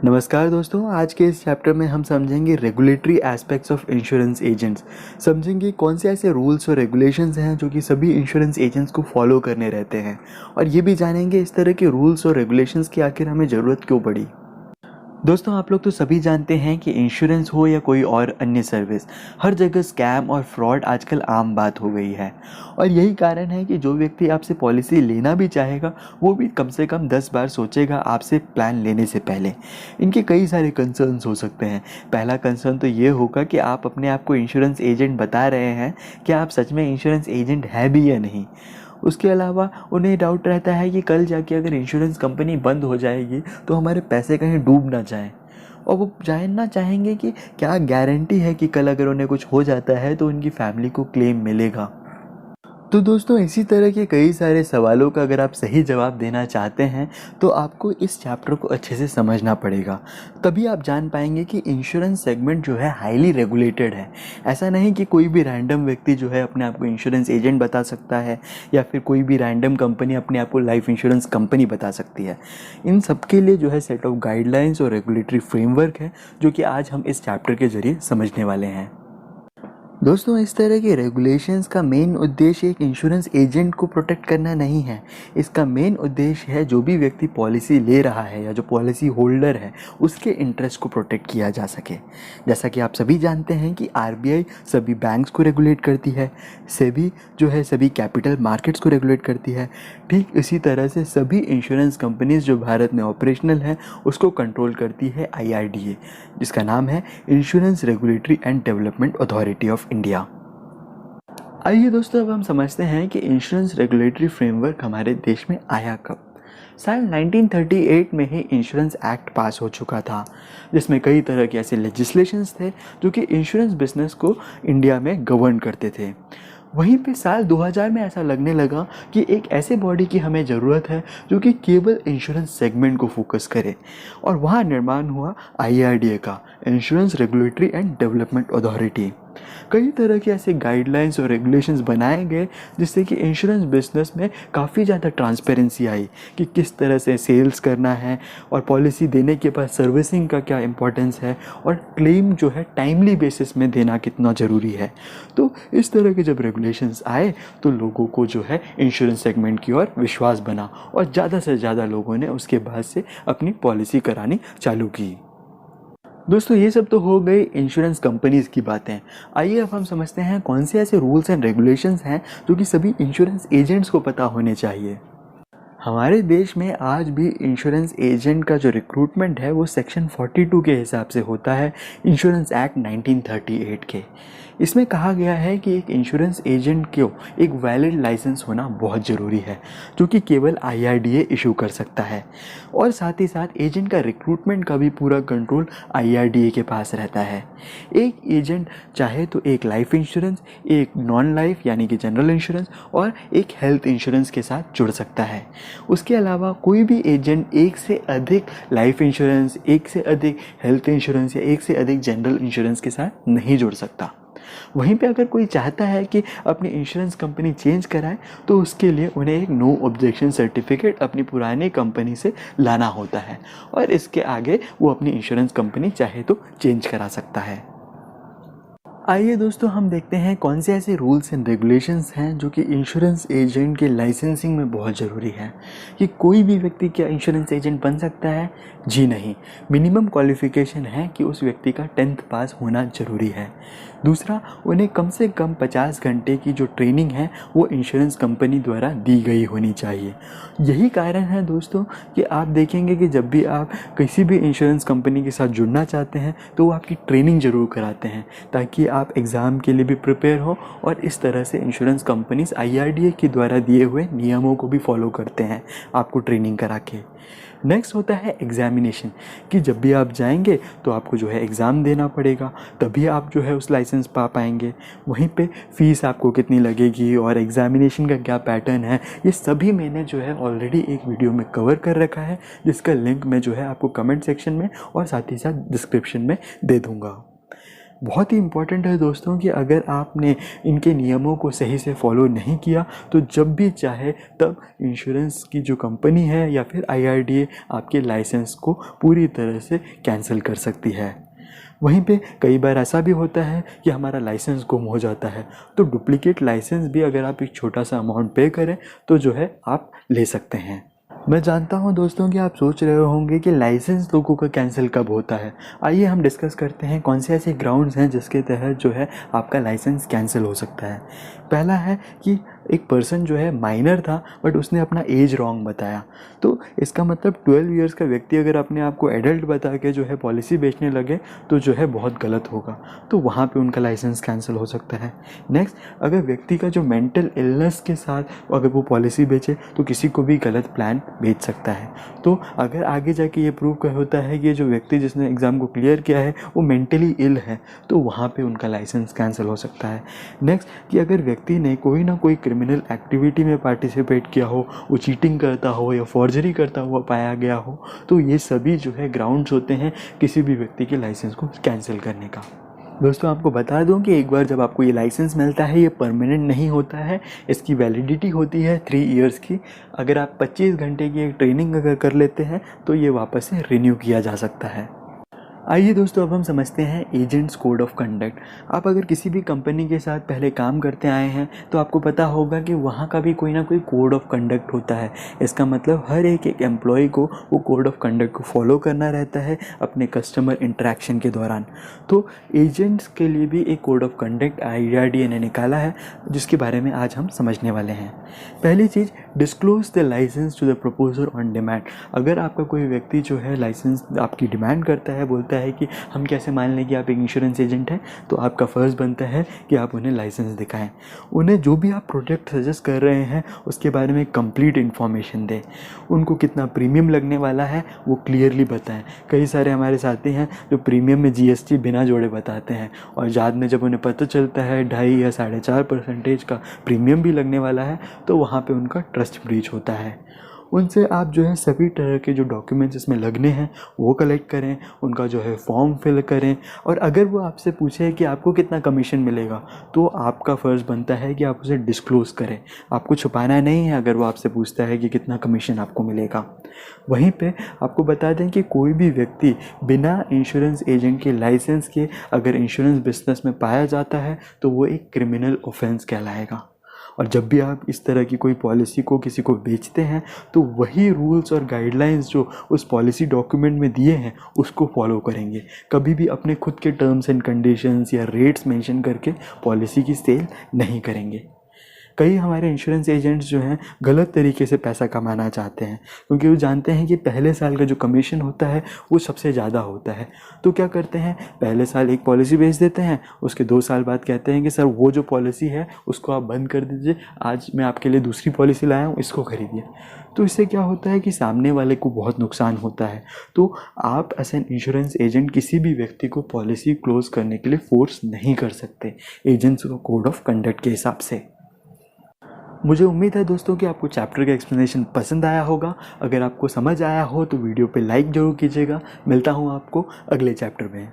नमस्कार दोस्तों, आज के इस चैप्टर में हम समझेंगे regulatory aspects of insurance agents. समझेंगे कौन से ऐसे रूल्स और रेगुलेशंस हैं जो कि सभी इंश्योरेंस एजेंट्स को फॉलो करने रहते हैं, और ये भी जानेंगे इस तरह के रूल्स और रेगुलेशंस की आखिर हमें ज़रूरत क्यों पड़ी। दोस्तों, आप लोग तो सभी जानते हैं कि इंश्योरेंस हो या कोई और अन्य सर्विस, हर जगह स्कैम और फ्रॉड आजकल आम बात हो गई है। और यही कारण है कि जो व्यक्ति आपसे पॉलिसी लेना भी चाहेगा वो भी कम से कम 10 बार सोचेगा आपसे प्लान लेने से पहले। इनके कई सारे कंसर्न्स हो सकते हैं। पहला कंसर्न तो ये होगा कि आप अपने आप को इंश्योरेंस एजेंट बता रहे हैं, क्या आप सच में इंश्योरेंस एजेंट है भी या नहीं। उसके अलावा उन्हें डाउट रहता है कि कल जाके अगर इंश्योरेंस कंपनी बंद हो जाएगी तो हमारे पैसे कहीं डूब ना जाएं, और वो जानना चाहेंगे कि क्या गारंटी है कि कल अगर उन्हें कुछ हो जाता है तो उनकी फैमिली को क्लेम मिलेगा। तो दोस्तों, इसी तरह के कई सारे सवालों का अगर आप सही जवाब देना चाहते हैं तो आपको इस चैप्टर को अच्छे से समझना पड़ेगा। तभी आप जान पाएंगे कि इंश्योरेंस सेगमेंट जो है हाईली रेगुलेटेड है। ऐसा नहीं कि कोई भी रैंडम व्यक्ति जो है अपने आप को इंश्योरेंस एजेंट बता सकता है, या फिर कोई भी रैंडम कंपनी अपने आप को लाइफ इंश्योरेंस कंपनी बता सकती है। इन सब के लिए जो है सेट ऑफ गाइडलाइंस और रेगुलेटरी फ्रेमवर्क है, जो कि आज हम इस चैप्टर के जरिए समझने वाले हैं। दोस्तों, इस तरह के रेगुलेशंस का मेन उद्देश्य एक इंश्योरेंस एजेंट को प्रोटेक्ट करना नहीं है। इसका मेन उद्देश्य है जो भी व्यक्ति पॉलिसी ले रहा है या जो पॉलिसी होल्डर है उसके इंटरेस्ट को प्रोटेक्ट किया जा सके। जैसा कि आप सभी जानते हैं कि आरबीआई सभी बैंक्स को रेगुलेट करती है, सेबी जो है सभी कैपिटल मार्केट्स को रेगुलेट करती है। ठीक इसी तरह से सभी इंश्योरेंस कंपनीज जो भारत में ऑपरेशनल है उसको कंट्रोल करती है IRDA, जिसका नाम है insurance regulatory and development authority of India. आइए दोस्तों, अब हम समझते हैं कि इंश्योरेंस रेगुलेटरी फ्रेमवर्क हमारे देश में आया कब। साल 1938 में ही इंश्योरेंस एक्ट पास हो चुका था, जिसमें कई तरह के ऐसे लेजिस्लेशंस थे जो कि इंश्योरेंस बिजनेस को इंडिया में गवर्न करते थे। वहीं पे साल 2000 में ऐसा लगने लगा कि एक ऐसे बॉडी की हमें ज़रूरत है जो कि केवल इंश्योरेंस सेगमेंट को फोकस करे, और वहाँ निर्माण हुआ IRDA का, insurance regulatory and development authority. कई तरह के ऐसे गाइडलाइंस और रेगुलेशंस बनाए गए जिससे कि इंश्योरेंस बिजनेस में काफ़ी ज़्यादा ट्रांसपेरेंसी आई कि किस तरह से सेल्स करना है, और पॉलिसी देने के बाद सर्विसिंग का क्या इंपॉर्टेंस है, और क्लेम जो है टाइमली बेसिस में देना कितना ज़रूरी है। तो इस तरह के जब रेगुलेशंस आए तो लोगों को जो है इंश्योरेंस सेगमेंट की ओर विश्वास बना, और ज़्यादा से ज़्यादा लोगों ने उसके बाद से अपनी पॉलिसी करानी चालू की। दोस्तों, ये सब तो हो गई इंश्योरेंस कंपनीज़ की बातें। आइए अब हम समझते हैं कौन से ऐसे रूल्स एंड रेगुलेशंस हैं जो कि सभी इंश्योरेंस एजेंट्स को पता होने चाहिए। हमारे देश में आज भी इंश्योरेंस एजेंट का जो रिक्रूटमेंट है वो सेक्शन 42 के हिसाब से होता है, इंश्योरेंस एक्ट 1938 के। इसमें कहा गया है कि एक इंश्योरेंस एजेंट को एक वैलिड लाइसेंस होना बहुत ज़रूरी है, जो कि केवल IRDA इशू कर सकता है। और साथ ही साथ एजेंट का रिक्रूटमेंट का भी पूरा कंट्रोल IRDA के पास रहता है। एक एजेंट चाहे तो एक लाइफ इंश्योरेंस, एक नॉन लाइफ यानी कि जनरल इंश्योरेंस, और एक हेल्थ इंश्योरेंस के साथ जुड़ सकता है। उसके अलावा कोई भी एजेंट एक से अधिक लाइफ इंश्योरेंस, एक से अधिक हेल्थ इंश्योरेंस या एक से अधिक जनरल इंश्योरेंस के साथ नहीं जुड़ सकता। वहीं पे अगर कोई चाहता है कि अपनी इंश्योरेंस कंपनी चेंज कराए तो उसके लिए उन्हें एक नो ऑब्जेक्शन सर्टिफिकेट अपनी पुरानी कंपनी से लाना होता है, और इसके आगे वो अपनी इंश्योरेंस कंपनी चाहे तो चेंज करा सकता है। आइए दोस्तों, हम देखते हैं कौन से ऐसे रूल्स एंड रेगुलेशंस हैं जो कि इंश्योरेंस एजेंट के लाइसेंसिंग में बहुत ज़रूरी है। कि कोई भी व्यक्ति क्या इंश्योरेंस एजेंट बन सकता है? जी नहीं। मिनिमम क्वालिफ़िकेशन है कि उस व्यक्ति का 10th पास होना ज़रूरी है। दूसरा, उन्हें कम से कम 50 घंटे की जो ट्रेनिंग है वो इंश्योरेंस कंपनी द्वारा दी गई होनी चाहिए। यही कारण है दोस्तों कि आप देखेंगे कि जब भी आप किसी भी इंश्योरेंस कंपनी के साथ जुड़ना चाहते हैं तो वो आपकी ट्रेनिंग ज़रूर कराते हैं, ताकि आप एग्ज़ाम के लिए भी प्रिपेयर हो, और इस तरह से इंश्योरेंस कंपनीज IRDA के द्वारा दिए हुए नियमों को भी फॉलो करते हैं आपको ट्रेनिंग करा के। नेक्स्ट होता है एग्ज़ामिनेशन, कि जब भी आप जाएंगे तो आपको जो है एग्ज़ाम देना पड़ेगा, तभी आप जो है उस लाइसेंस पा पाएंगे। वहीं पे फ़ीस आपको कितनी लगेगी और एग्ज़ामिनेशन का क्या पैटर्न है, ये सभी मैंने जो है ऑलरेडी एक वीडियो में कवर कर रखा है, जिसका लिंक मैं जो है आपको कमेंट सेक्शन में और साथ ही साथ डिस्क्रिप्शन में दे दूँगा। बहुत ही इम्पॉर्टेंट है दोस्तों कि अगर आपने इनके नियमों को सही से फॉलो नहीं किया तो जब भी चाहे तब इंश्योरेंस की जो कंपनी है या फिर IRDA आपके लाइसेंस को पूरी तरह से कैंसिल कर सकती है। वहीं पे कई बार ऐसा भी होता है कि हमारा लाइसेंस गुम हो जाता है, तो डुप्लीकेट लाइसेंस भी अगर आप एक छोटा सा अमाउंट पे करें तो जो है आप ले सकते हैं। मैं जानता हूं दोस्तों कि आप सोच रहे होंगे कि लाइसेंस लोगों का कैंसिल कब होता है। आइए हम डिस्कस करते हैं कौन से ऐसे ग्राउंड्स हैं जिसके तहत जो है आपका लाइसेंस कैंसिल हो सकता है। पहला है कि एक पर्सन जो है माइनर था बट उसने अपना एज रॉन्ग बताया, तो इसका मतलब 12 इयर्स का व्यक्ति अगर अपने आप को एडल्ट बता के जो है पॉलिसी बेचने लगे तो जो है बहुत गलत होगा, तो वहाँ पे उनका लाइसेंस कैंसिल हो सकता है। नेक्स्ट, अगर व्यक्ति का जो मेंटल इलनेस के साथ अगर वो पॉलिसी बेचे तो किसी को भी गलत प्लान बेच सकता है। तो अगर आगे जाके ये प्रूव कर होता है कि जो व्यक्ति जिसने एग्ज़ाम को क्लियर किया है वो मेंटली इल है, तो वहाँ पे उनका लाइसेंस कैंसिल हो सकता है। नेक्स्ट, कि अगर व्यक्ति ने कोई ना कोई क्रिमिनल एक्टिविटी में पार्टिसिपेट किया हो, वो चीटिंग करता हो या फॉर्जरी करता हुआ पाया गया हो, तो ये सभी जो है ग्राउंड्स होते हैं किसी भी व्यक्ति के लाइसेंस को कैंसिल करने का। दोस्तों आपको बता दूं कि एक बार जब आपको ये लाइसेंस मिलता है ये परमानेंट नहीं होता है, इसकी वैलिडिटी होती है 3 इयर्स की। अगर आप 25 घंटे की एक ट्रेनिंग अगर कर लेते हैं तो ये वापस से रिन्यू किया जा सकता है। आइए दोस्तों अब हम समझते हैं एजेंट्स कोड ऑफ कंडक्ट। आप अगर किसी भी कंपनी के साथ पहले काम करते आए हैं तो आपको पता होगा कि वहाँ का भी कोई ना कोई कोड ऑफ कंडक्ट होता है। इसका मतलब हर एक एम्प्लॉय को वो कोड ऑफ कंडक्ट को फॉलो करना रहता है अपने कस्टमर इंटरेक्शन के दौरान। तो एजेंट्स के लिए भी एक कोड ऑफ कंडक्ट IRDA ने निकाला है जिसके बारे में आज हम समझने वाले हैं। पहली चीज़, disclose the licence to the proposer on demand. अगर आपका कोई व्यक्ति जो है लाइसेंस आपकी डिमांड करता है, बोलता है कि हम कैसे मान लें कि आप एक इंश्योरेंस एजेंट हैं, तो आपका फ़र्ज़ बनता है कि आप उन्हें लाइसेंस दिखाएं। उन्हें जो भी आप प्रोडक्ट सजेस्ट कर रहे हैं उसके बारे में कंप्लीट इन्फॉर्मेशन दें। उनको कितना प्रीमियम लगने वाला है वो क्लियरली बताएं। कई सारे हमारे साथी हैं जो प्रीमियम में GST बिना जोड़े बताते हैं और बाद में जब उन्हें पता चलता है 2.5 या 4.5% का प्रीमियम भी लगने वाला है तो वहाँ पे उनका ट्रस्ट ब्रीच होता है। उनसे आप जो है सभी तरह के जो डॉक्यूमेंट्स इसमें लगने हैं वो कलेक्ट करें, उनका जो है फॉर्म फिल करें, और अगर वो आपसे पूछे कि आपको कितना कमीशन मिलेगा तो आपका फ़र्ज़ बनता है कि आप उसे डिस्क्लोज़ करें। आपको छुपाना नहीं है अगर वो आपसे पूछता है कि कितना कमीशन आपको मिलेगा। वहीं पे आपको बता दें कि कोई भी व्यक्ति बिना इंश्योरेंस एजेंट के लाइसेंस के अगर इंश्योरेंस बिजनेस में पाया जाता है तो वो एक क्रिमिनल ऑफेंस कहलाएगा। और जब भी आप इस तरह की कोई पॉलिसी को किसी को बेचते हैं तो वही रूल्स और गाइडलाइंस जो उस पॉलिसी डॉक्यूमेंट में दिए हैं उसको फॉलो करेंगे। कभी भी अपने खुद के टर्म्स एंड कंडीशंस या रेट्स मेंशन करके पॉलिसी की सेल नहीं करेंगे। कई हमारे इंश्योरेंस एजेंट्स जो हैं गलत तरीके से पैसा कमाना चाहते हैं क्योंकि वो जानते हैं कि पहले साल का जो कमीशन होता है वो सबसे ज़्यादा होता है। तो क्या करते हैं, पहले साल एक पॉलिसी बेच देते हैं, उसके 2 साल बाद कहते हैं कि सर वो जो पॉलिसी है उसको आप बंद कर दीजिए, आज मैं आपके लिए दूसरी पॉलिसी लाया हूँ, इसको खरीदिए। तो इससे क्या होता है कि सामने वाले को बहुत नुकसान होता है। तो आप एज एन इंश्योरेंस एजेंट किसी भी व्यक्ति को पॉलिसी क्लोज करने के लिए फोर्स नहीं कर सकते एजेंट्स को कोड ऑफ कंडक्ट के हिसाब से। मुझे उम्मीद है दोस्तों कि आपको चैप्टर का एक्सप्लेनेशन पसंद आया होगा। अगर आपको समझ आया हो तो वीडियो पे लाइक ज़रूर कीजिएगा। मिलता हूँ आपको अगले चैप्टर में।